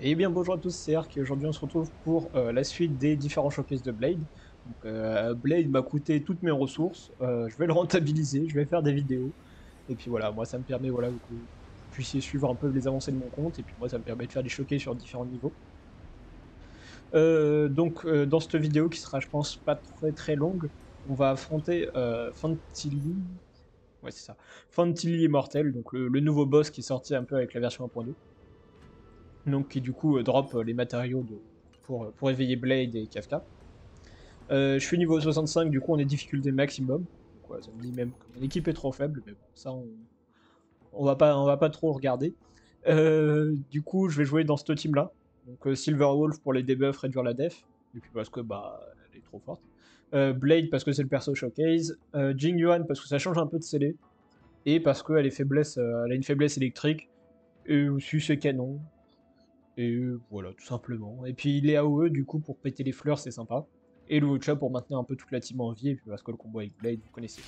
Et bien bonjour à tous, c'est Ark et aujourd'hui on se retrouve pour la suite des différents showcases de Blade. Donc, Blade m'a coûté toutes mes ressources, je vais le rentabiliser, je vais faire des vidéos. Et puis voilà, moi ça me permet voilà, que vous puissiez suivre un peu les avancées de mon compte, et puis moi ça me permet de faire des showcases sur différents niveaux. Dans cette vidéo qui sera je pense pas très très longue, on va affronter Fantilli, ouais c'est ça, Fantilli Immortel, donc le nouveau boss qui est sorti un peu avec la version 1.2. Donc qui du coup drop les matériaux pour éveiller Blade et Kafka. Je suis niveau 65, du coup on est difficulté maximum. Donc ouais, ça me dit même que mon équipe est trop faible, mais bon, ça on va pas trop regarder. Du coup je vais jouer dans ce team là. Donc Silverwolf pour les debuffs, réduire la def. Et puis parce que bah elle est trop forte. Blade parce que c'est le perso showcase. Jing Yuan parce que ça change un peu de scellé. Et parce qu'elle est faiblesse, elle a une faiblesse électrique. Et aussi c'est canon. Et voilà, tout simplement. Et puis les AOE, du coup, pour péter les fleurs, c'est sympa. Et le Wucha pour maintenir un peu toute la team en vie, et puis parce que le combo avec Blade, vous connaissez.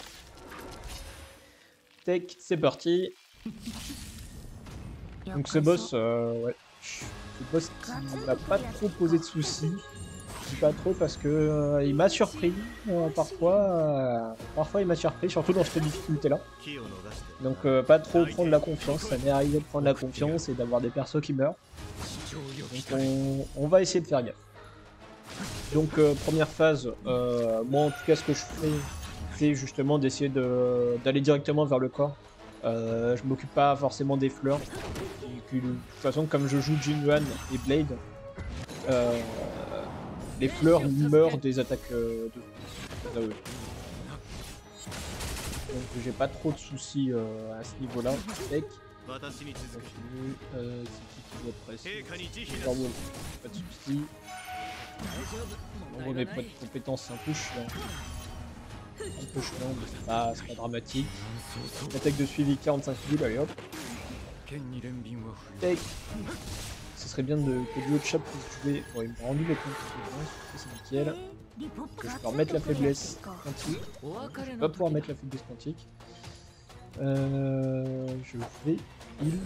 Tech, c'est parti. Donc ce boss, ouais. Ce boss qui m'a pas trop posé de soucis. Je dis pas trop parce que il m'a surpris. Parfois il m'a surpris, surtout dans cette difficulté là. Donc pas trop prendre la confiance, ça m'est arrivé de prendre la confiance et d'avoir des persos qui meurent. Donc on va essayer de faire gaffe. Donc première phase, moi en tout cas ce que je fais, c'est justement d'essayer d'aller directement vers le corps. Je m'occupe pas forcément des fleurs. Et puis, de toute façon, comme je joue Jinyuan et Blade, euh, les fleurs meurent des attaques des AOE. Donc j'ai pas trop de soucis à ce niveau-là. Tech. C'est qui doit presser? Pas de soucis. On remet pas de compétences, c'est un peu chiant. Un peu chiant, mais c'est pas dramatique. Attaque de suivi 45 000, allez hop. Take. Ce serait bien que du haut de chape puisse jouer. Bon, il m'a rendu les compétences, c'est nickel. Que je peux remettre la faiblesse quantique. Je vais pas pouvoir mettre la faiblesse quantique. Je vais heal.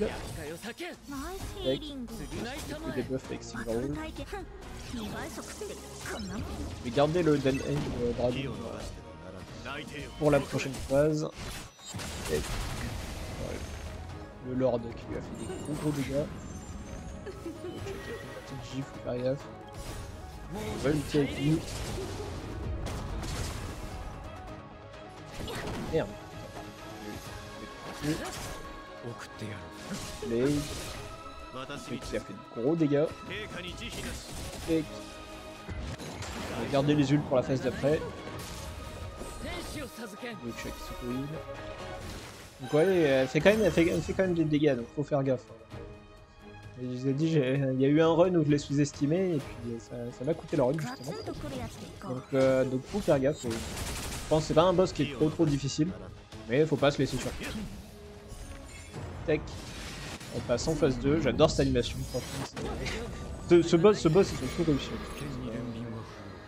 Take. Je fais des buffs avec Silverwolf. Je vais garder le Den Dragon pour la prochaine phase. Et ouais, le Lord qui lui a fait des gros dégâts. Petite gifle, faire gaffe. On va lutter avec lui. Merde. Blade. Qui a fait de gros dégâts. Et on va garder les ults pour la phase d'après. Le check heal. Donc ouais, elle fait quand même des dégâts, donc faut faire gaffe. Et je vous ai dit, il y a eu un run où je l'ai sous-estimé et puis ça m'a coûté le run justement. Donc faut faire gaffe. Je pense que c'est pas un boss qui est trop difficile, mais faut pas se laisser surprendre. Tac. On passe en phase 2, j'adore cette animation, franchement. Ce boss ils sont tout réussis.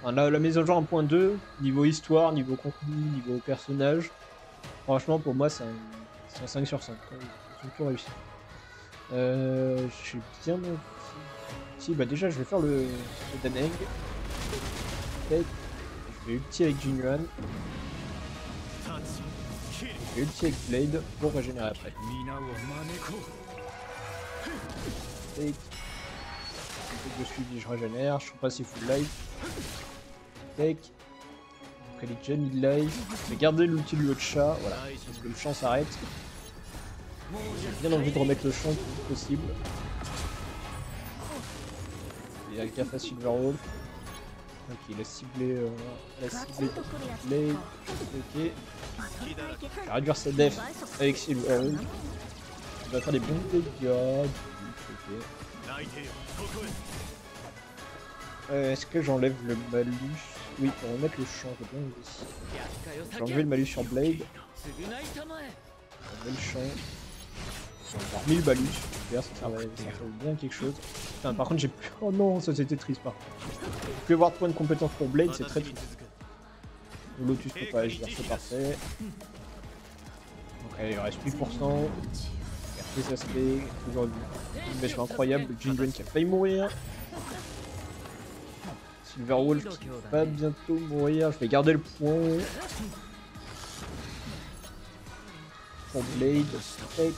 La mise en genre 1.2, niveau histoire, niveau contenu, niveau personnage, franchement pour moi c'est un 5 sur 5, ils sont tout réussis. Je suis bien... Si, bah déjà je vais faire le Daneng. Je vais ulti avec Jinyuan. Je vais ulti avec Blade pour régénérer après. Take. De suivi, je régénère, je suis pas si full life. Take. Donc elle est déjà mid-life. Je vais garder l'ulti du haut de chat, voilà, parce que le champ s'arrête. J'ai bien envie de remettre le champ le plus possible. Et Alcafa Silverwolf. Ok, il a ciblé Blade. Ok. Je vais réduire sa def avec Silverwolf. Il va faire des bons dégâts. Ok. Est-ce que j'enlève le malus? Oui, pour remettre le champ, j'ai bien envie. J'ai enlevé le malus sur Blade. J'ai le champ. J'ai encore 1000 malus. Super, ça fait bien quelque chose. Putain, par contre, j'ai plus. Oh non, ça c'était triste par contre. Plus avoir de points de compétence pour Blade, c'est très triste. Lotus peut pas agir, c'est parfait. Donc allez, il reste 8%. Les aspects, toujours une mèche incroyable. Jingle qui a failli mourir. Silverwolf qui va bientôt mourir. Je vais garder le point. Pour Blade, Spec,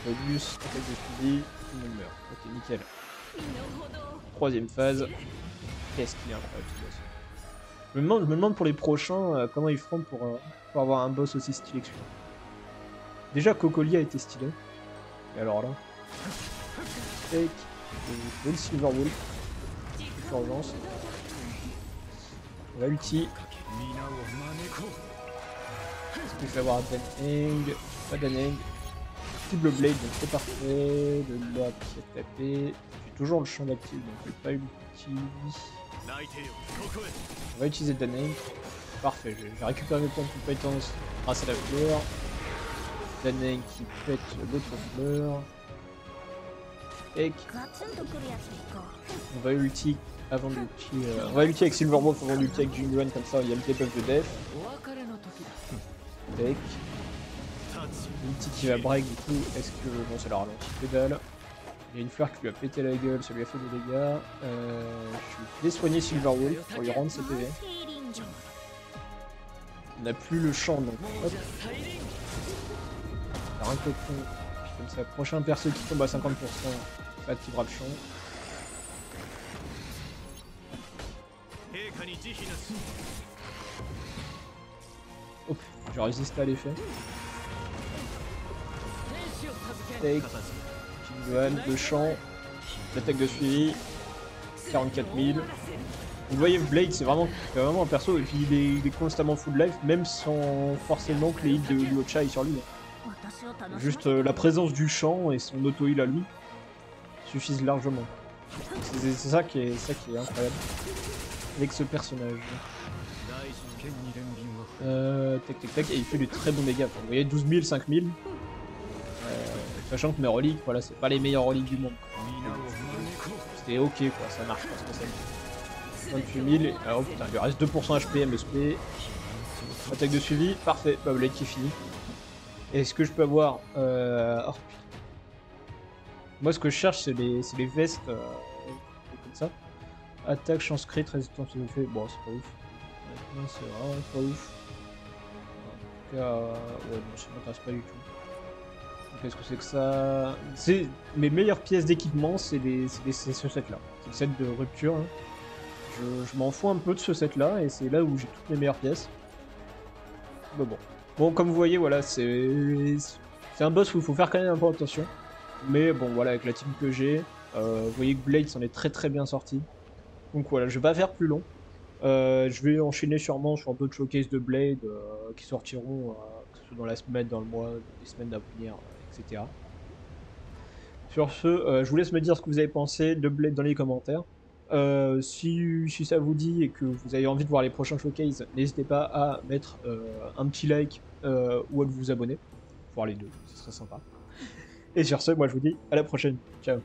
bonus, attaque de fusil, tout le monde meurt. Ok, nickel. Troisième phase. Qu'est-ce qu'il est incroyable ce boss. Je me demande pour les prochains comment ils feront pour avoir un boss aussi stylé que celui-là. Déjà, Cocolia était stylé. Et alors là. Spec, le Silverwolf. Urgence. On va ulti. Est-ce que je vais avoir un Daneng? Pas Daneng. Double Blade, donc c'est parfait. De là, qui est tapé. J'ai toujours le champ d'actif, donc je vais pas ulti. On va utiliser Daneng. Parfait, j'ai récupéré mes points de compétence grâce à la fleur. Daneng qui pète l'autre fleur. Et on va ulti avant d'ulti. On va ulti avec Silverwolf avant d'ulti avec Jingle, comme ça il y a le debuff de def. Deck. Ulti qui va break du coup, est-ce que. Bon, ça l'a ralenti que dalle. Il y a une fleur qui lui a pété la gueule, ça lui a fait des dégâts. Je vais désoigner Silverwolf pour lui rendre ses PV. On n'a plus le champ donc. Hop. Alors un cocon. Puis comme ça, prochain perso qui tombe à 50%, activera le champ. Hop, j'ai résisté à l'effet. Take, Jingle, le champ, l'attaque de suivi, 44 000. Vous voyez, Blade, c'est vraiment un perso, et puis il est constamment full life, même sans forcément que les hits de Luocha aillent sur lui. Juste la présence du champ et son auto-heal à lui suffisent largement. C'est ça qui est incroyable avec ce personnage. Tac, et il fait des très bons dégâts. Vous voyez, 12 000, 5 000. Sachant que mes reliques, voilà, c'est pas les meilleures reliques du monde. C'était ok quoi, ça marche pas spécialement. 28 000, oh putain, il lui reste 2% HP, MSP. Attaque de suivi, parfait, bah Blade qui est fini. Est-ce que je peux avoir... Oh, moi ce que je cherche c'est les vestes comme ça. Attaque, chance crit, résistance aux effets, bon c'est pas ouf. Non, c'est vraiment pas ouf. En tout cas, ouais, non, ça m'intéresse pas du tout. Qu'est-ce que c'est que ça? C'est mes meilleures pièces d'équipement, c'est ce set là. C'est le set de rupture. Hein. Je m'en fous un peu de ce set là et c'est là où j'ai toutes mes meilleures pièces. Mais bon. Bon, comme vous voyez, voilà, c'est un boss où il faut faire quand même un peu attention. Mais bon, voilà, avec la team que j'ai, vous voyez que Blade s'en est très bien sorti. Donc voilà, je vais pas faire plus long. Je vais enchaîner sûrement sur d'autres showcases de Blade qui sortiront, que ce soit dans la semaine, dans le mois, les semaines à venir, etc. Sur ce, je vous laisse me dire ce que vous avez pensé de Blade dans les commentaires. Si ça vous dit et que vous avez envie de voir les prochains showcases, n'hésitez pas à mettre un petit like ou à vous abonner. Voir les deux, ce serait sympa. Et sur ce, moi je vous dis à la prochaine. Ciao.